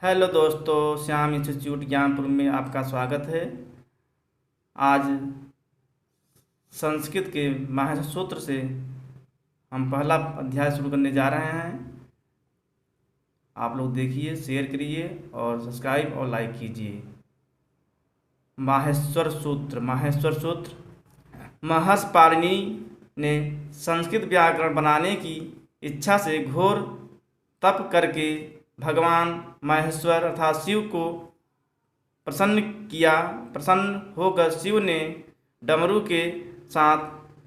Hello दोस्तों, Shyam institute Gyanpur में आपका स्वागत है। आज संस्कृत के माहेश्वर सूत्र से हम पहला अध्याय शुरू करने जा रहे हैं। आप लोग देखिए, शेयर करिए और सब्सक्राइब और लाइक कीजिए। माहेश्वर सूत्र। महर्षि पाणिनि ने संस्कृत व्याकरण बनाने की इच्छा से घोर तप करके भगवान महेश्वर अर्थात शिव को प्रसन्न होकर शिव ने डमरू के साथ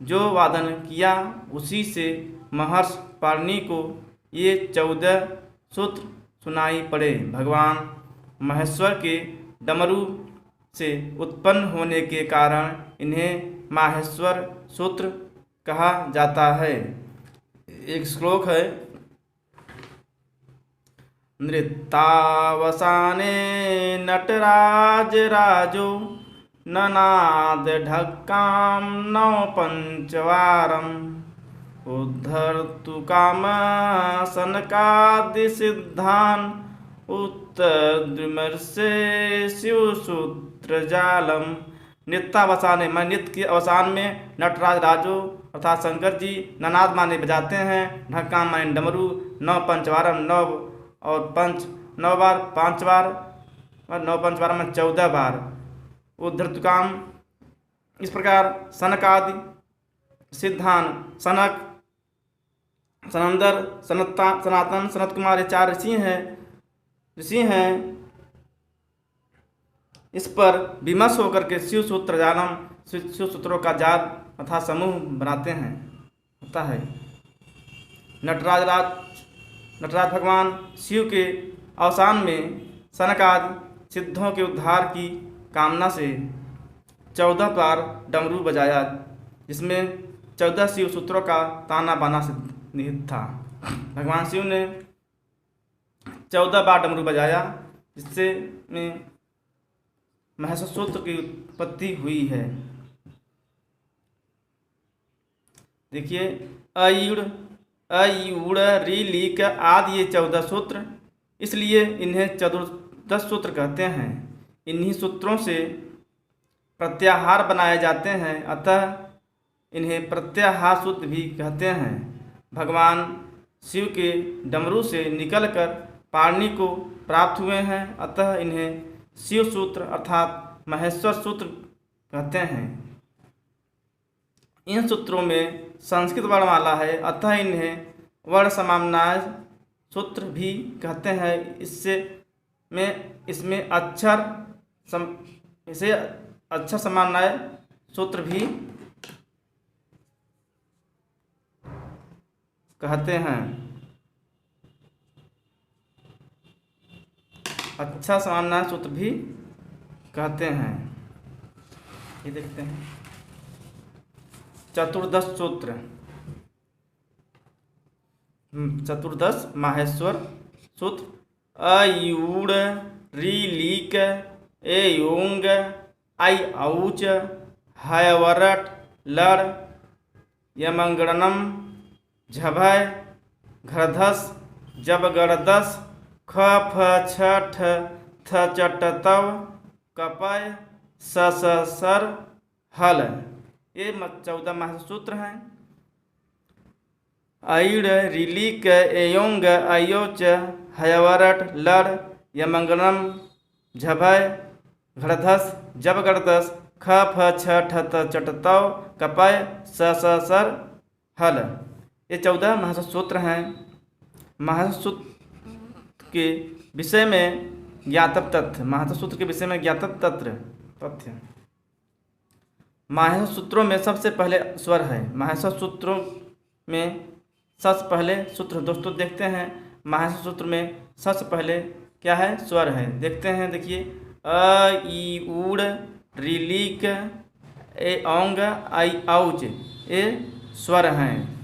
जो वादन किया, उसी से महर्षि पाणिनि को ये 14 सूत्र सुनाई पड़े। भगवान महेश्वर के डमरू से उत्पन्न होने के कारण इन्हें माहेश्वर सूत्र कहा जाता है। एक श्लोक है। नृत्तावसाने नटराजराजो ननाद ढक्कां नौ पंचवारम् उद्धर्तु काम सनकादिसिद्धान् उत्तरद्विमर्शे शिवसूत्रजालम्। नृत्तावसाने मैं नृत्य के अवसान में नटराज राजो अर्थात शंकर जी ननाद माने बजाते हैं। ढक्का माने डमरू। नौ पंचवारम 9 और पंच 9 बार, 5 बार और 9 पंचवार में 14 बार। उद्धृतकाम इस प्रकार सनकादि सिद्धांत सनक, सनंदर, सनातन, सनत कुमार, ये 4 ऋषि हैं। इस पर विमर्श होकर के शिव सूत्र जालम, शिव सूत्रों का जाल अर्थात समूह बनाते हैं होता है। नटराज भगवान शिव के अवसान में सनकादि सिद्धों के उद्धार की कामना से 14 बार डमरू बजाया, जिसमें 14 शिव सूत्रों का ताना बाना से निहित था। भगवान शिव ने 14 बार डमरू बजाया, जिससे में महेश्वर सूत्र की उत्पत्ति हुई है। देखिए, अयुड़ री लीक आदि ये 14 सूत्र, इसलिए इन्हें चतुर्दश सूत्र कहते हैं। इन्हीं सूत्रों से प्रत्याहार बनाए जाते हैं, अतः इन्हें प्रत्याहार सूत्र भी कहते हैं। भगवान शिव के डमरू से निकलकर पाणिनि को प्राप्त हुए हैं, अतः इन्हें शिव सूत्र अर्थात महेश्वर सूत्र कहते हैं। इन सूत्रों में संस्कृत वर्णमाला है, अतः इन्हें वर्ण समाम्नाय सूत्र भी कहते हैं। इसमें अक्षर समाम्नाय सूत्र भी कहते हैं। अच्छा समाम्नाय सूत्र भी कहते हैं। ये देखते हैं चतुर्दश सूत्र। चतुर्दश माहेश्वर सूत्र। अयूड़ री लीक एयोंग आई औच हयवरट लड़ यमंगणनम झभय घरधस जबगड़दस ख फ छ ठ थ चट तव कपय स सर हल। ये 14 माहेश्वर सूत्र हैं। अयुड़ ऋलिक एयोंग अयोच हयवरट लड़ यमंगलम झभय घड़धस जबगड़दस ख फ छ ठ त चट तव कपय स सर हल। ये 14 माहेश्वर सूत्र हैं। माहेश्वर सूत्र के विषय में ज्ञातव्य तथ्य। माहेश्वर सूत्र के विषय में ज्ञातव्य तथ्य। माहेश्वर सूत्रों में सबसे पहले स्वर है। माहेश्वर सूत्रों में सबसे पहले सूत्र दोस्तों देखते हैं। माहेश्वर सूत्र में सबसे पहले क्या है? स्वर है। देखते हैं, देखिए, अ ई ऊड़ री लीक ए औंग आई औच, ये स्वर हैं।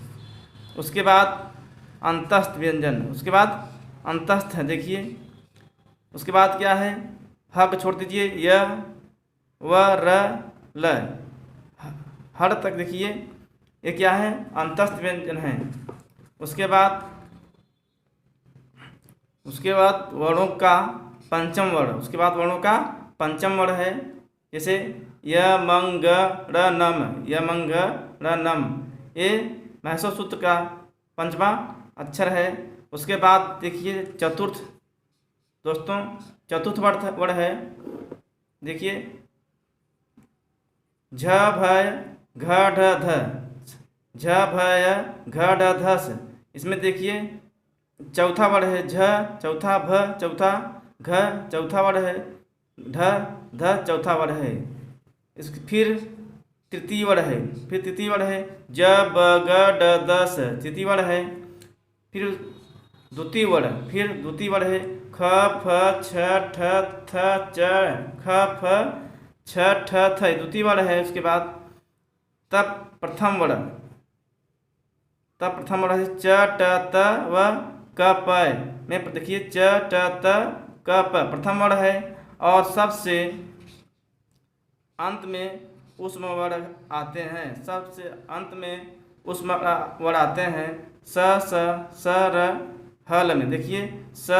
उसके बाद अंतस्थ व्यंजन, उसके बाद अंतस्थ है। देखिए, उसके बाद क्या है? ह को छोड़ दीजिए, य व र ल हर तक देखिए, ये क्या है? अंतस्थ व्यंजन है। उसके बाद उसके बाद वर्णों का पंचम वर्ण, उसके बाद वर्णों का पंचम वर्ण है, जैसे य मंग र नम, य मंग र नम, ये महसो सूत्र का पंचमा अक्षर है। उसके बाद देखिए चतुर्थ, दोस्तों चतुर्थ वर्ण है, देखिए झ भय घ ढ ध, झ भय घ ढ धस, इसमें देखिए चौथा वर्ण है झ, चौथा भ, चौथा घ, चौथा वर्ण है ढ, ध चौथा वर्ण है। इस फिर तृतीय वर्ण है, फिर तृतीय वर्ण है ज ब ग ड दस, तृतीय वर्ण है। फिर द्वितीय वर्ण, फिर द्वितीय वर्ण है ख फ छ ठ थ च, ख फ छ ठ थ, द्वितीय वर्ण है। उसके बाद तब प्रथम वर्ण, तब प्रथम वर्ण है च ट त व क प में, देखिए च ट त क प प्रथम वर्ण है। और सबसे अंत में ऊष्म वर्ण आते हैं, सबसे अंत में ऊष्म वर्ण आते हैं स स र हल में, देखिए स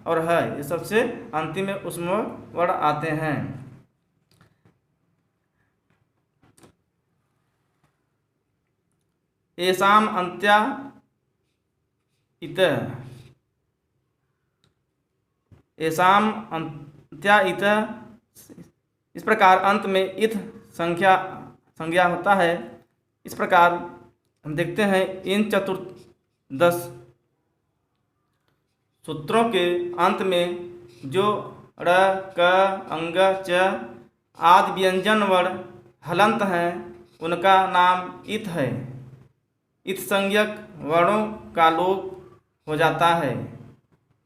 और ह, ये सबसे अंतिम में ऊष्म वर्ण आते हैं। येषाम अन्त्या इत, येषाम अन्त्या इत, इस प्रकार अंत में इत संज्ञा होता है। इस प्रकार हम देखते हैं इन चतुर्दश सूत्रों के अंत में जो ड़ क अंग च आदि व्यंजन वर्ण हलंत हैं उनका नाम इत है। इत संज्ञक वर्णों का लोप हो जाता है।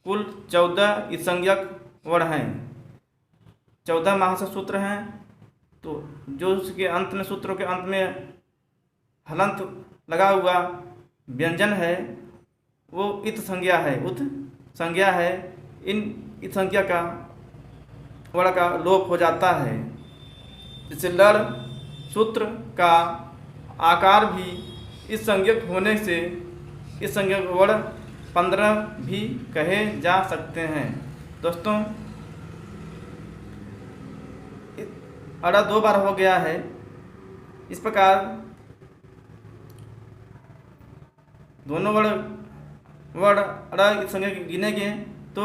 कुल 14 इत संज्ञक वर्ण हैं, 14 महासर सूत्र हैं। तो जो उसके अंत में, सूत्रों के अंत में हलंत लगा हुआ व्यंजन है वो इत संज्ञा है, उत संज्ञा है। इन इत संज्ञा का वर्ण का लोप हो जाता है। जैसे लड़ सूत्र का आकार भी इस संज्ञक होने से इस संज्ञक वर्ण 15 भी कहे जा सकते हैं। दोस्तों अड़ा 2 बार हो गया है। इस प्रकार दोनों वर्ण अड़ा इस संज्ञा गिनेंगे तो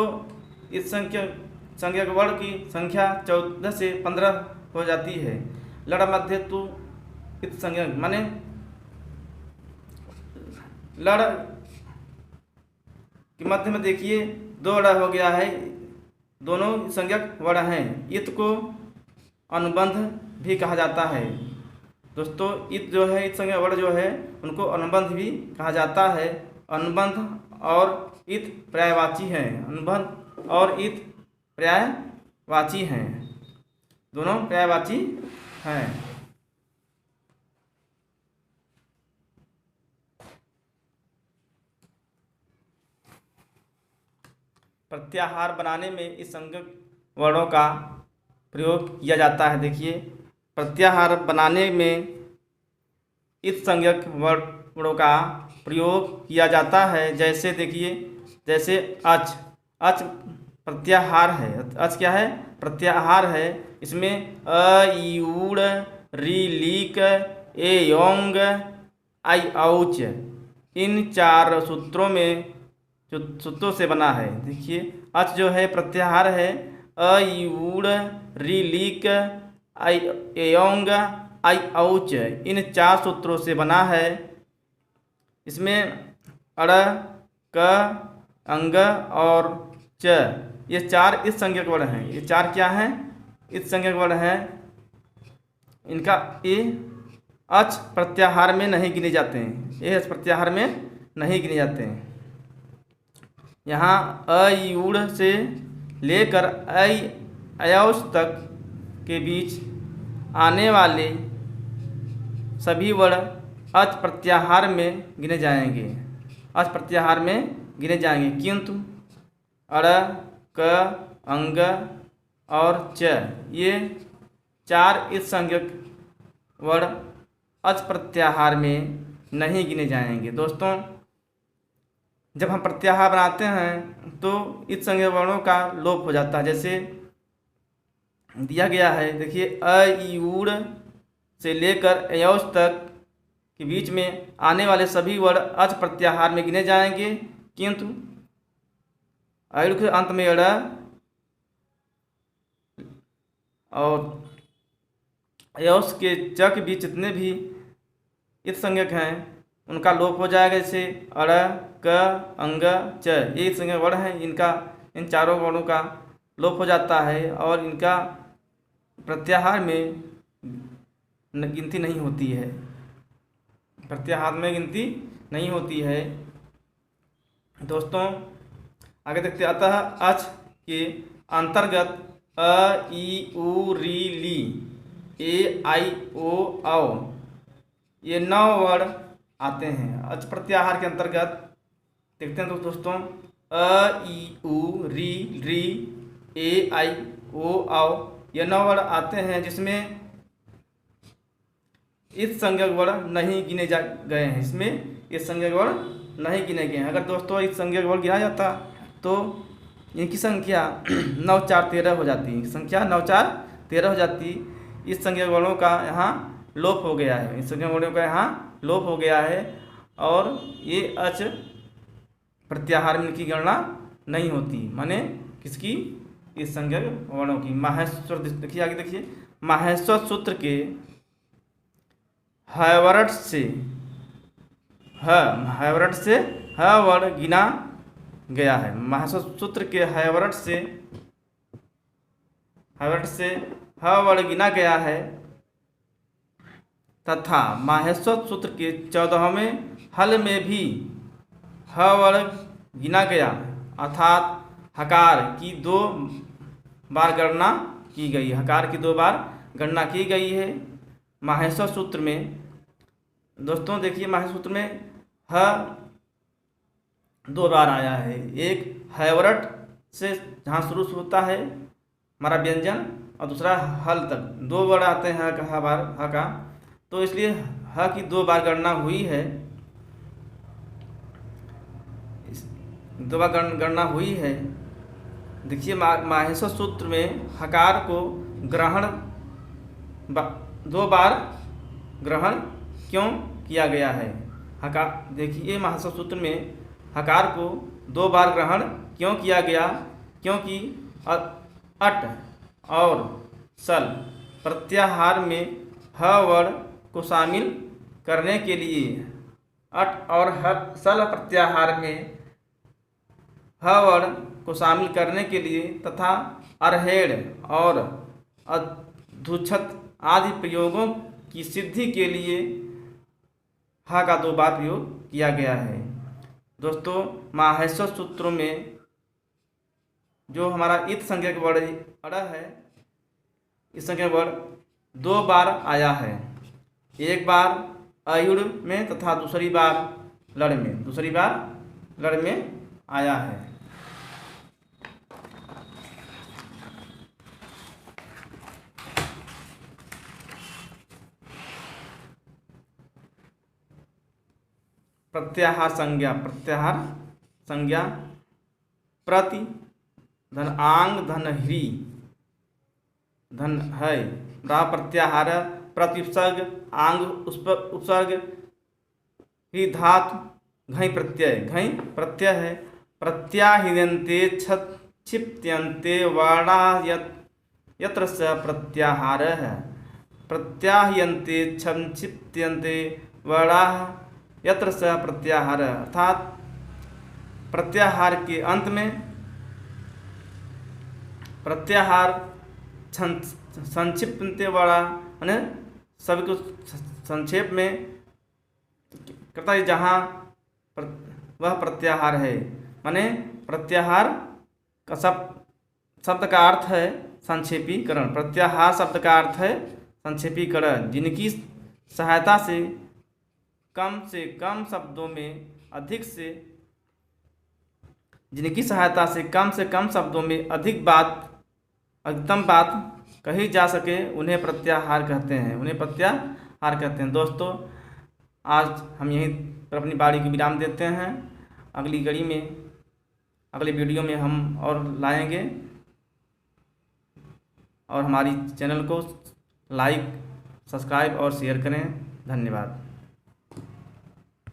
इस संज्ञक वर्ण की संख्या 14 से 15 हो जाती है। लड़ मध्य तु इत संज्ञक माने लड़ के मध्य में देखिए 2 अड़ा हो गया है, दोनों संज्ञक वर्ण हैं। इत को अनुबंध भी कहा जाता है। दोस्तों इत जो है, इत संज्ञक वर्ण जो है उनको अनुबंध भी कहा जाता है। अनुबंध और इत पर्यायवाची हैं, अनुबंध और इत पर्यायवाची हैं, दोनों पर्यायवाची हैं। प्रत्याहार बनाने में इस संज्ञक वर्णों का प्रयोग किया जाता है। देखिए प्रत्याहार बनाने में इस संज्ञक वर्णों का प्रयोग किया जाता है। जैसे देखिए, जैसे अच, अच प्रत्याहार है। अच क्या है? प्रत्याहार है। इसमें अ ई ऊड़ री लीक ए योंग आई औच, इन 4 सूत्रों में सूत्रों से बना है। देखिए अच जो है प्रत्याहार है। अ ई ऊड़ री लीक आई एयोंग आई औच, इन 4 सूत्रों से बना है। इसमें अड़ क अंग और च, ये 4 इस संज्ञक वर्ण हैं। ये 4 क्या हैं? इस संज्ञक वर्ण हैं। इनका ये अच प्रत्याहार में नहीं गिने जाते हैं, ये अच प्रत्याहार में नहीं गिने जाते हैं। यहाँ अ ई ऊड़ से लेकर ऐ अयौस तक के बीच आने वाले सभी वर्ण अच प्रत्याहार में गिने जाएंगे, अच प्रत्याहार में गिने जाएंगे। किंतु अड़ क अंग और च, ये 4 इस संज्ञक वर्ण अच प्रत्याहार में नहीं गिने जाएंगे। दोस्तों जब हम प्रत्याहार बनाते हैं तो इस संज्ञक वर्णों का लोप हो जाता है। जैसे दिया गया है, देखिए अ ई ऊड़ से लेकर अयौज तक के बीच में आने वाले सभी वर्ण अच प्रत्याहार में गिने जाएंगे, किंतु अयुड़ के अंत में अड़ और अयौज के च के बीच जितने भी इत संज्ञक हैं उनका लोप हो जाएगा। जैसे अड़, क, अंग, च, ये संज्ञक वर्ण हैं, इनका इन चारों वर्णों का लोप हो जाता है और इनका प्रत्याहार में गिनती नहीं होती है, प्रत्याहार में गिनती नहीं होती है। दोस्तों आगे देखते, अतः अच के अंतर्गत अ ई उ री ली ए आई ओ औ ये 9 वर्ण आते हैं। अच प्रत्याहार के अंतर्गत देखते हैं तो दोस्तों अ ई उ री री ए आई ओ औ ये 9 वर्ण आते हैं, जिसमें इस संज्ञक वर्ण नहीं गिने गए हैं, इसमें इस संज्ञक वर्ण नहीं गिने गए हैं। अगर दोस्तों इस संज्ञक वर्ण गिना जाता तो इनकी संख्या 9 4 13 हो जाती, संख्या 9 4 13 हो जाती। इस संज्ञक वर्णों का यहाँ लोप हो गया है, इस संज्ञक वर्णों का यहाँ लोप हो गया है और ये अच प्रत्याहार में इनकी गणना नहीं होती, माने किसकी, इस संज्ञक वर्णों की। माहेश्वर देखिए, आगे देखिए, माहेश्वर सूत्र के हैवरट से ह वर्ण गिना गया है। माहेश्वर सूत्र के हैवरट से ह वर्ण गिना गया है तथा माहेश्वर सूत्र के 14वें हल में भी ह वर्ण गिना गया, अर्थात हकार की 2 बार गणना की गई, हकार की 2 बार गणना की गई है माहेश्वर सूत्र में। दोस्तों देखिए, माहेश्वर सूत्र में ह 2 बार आया है, एक हैवरट से जहाँ शुरू होता है हमारा व्यंजन और दूसरा हल तक 2 बार आते हैं ह बार ह का, तो इसलिए ह की 2 बार गणना हुई है, 2 बार गणना हुई है। देखिए माहेश्वर सूत्र में हकार को ग्रहण 2 बार ग्रहण क्यों किया गया है। हकार देखिए, माहेश्वर सूत्र में हकार को 2 बार ग्रहण क्यों किया गया, क्योंकि अट और सल प्रत्याहार में ह वर्ण को शामिल करने के लिए, अट और सल प्रत्याहार में ह वर्ण को शामिल करने के लिए तथा अरहेड़ और अधुछत आदि प्रयोगों की सिद्धि के लिए ह का 2 बार प्रयोग किया गया है। दोस्तों माहेश्वर सूत्रों में जो हमारा इत संज्ञक वर्ण अड़ है, इस संज्ञक वर्ण 2 बार आया है, एक बार अयुड़ में तथा दूसरी बार लड़ में आया है। प्रत्याहार संज्ञा प्रति धन आंग धन ह्री धन है, प्रत्याहार प्रति उपसर्ग आंग उपसर्ग ही धातु घई प्रत्यय है। प्रत्याह्यन्ते क्षिप्यन्ते वर्णा यत्र स प्रत्याहार है। प्रत्याह्यन्ते क्षिप्यन्ते वर्णा यत्र स प्रत्याहार, अर्थात प्रत्याहार के अंत में प्रत्याहार संक्षिप्त वाला माने सभी को संक्षेप में करता है, जहाँ वह प्रत्याहार है, माने प्रत्याहार का शब्द का अर्थ है संक्षेपीकरण। प्रत्याहार शब्द का अर्थ है संक्षेपीकरण, जिनकी सहायता से कम शब्दों में अधिकतम बात कही जा सके, उन्हें प्रत्याहार कहते हैं। दोस्तों आज हम यहीं पर अपनी बारी को विराम देते हैं। अगली कड़ी में, अगले वीडियो में हम और लाएंगे। और हमारी चैनल को लाइक, सब्सक्राइब और शेयर करें। धन्यवाद।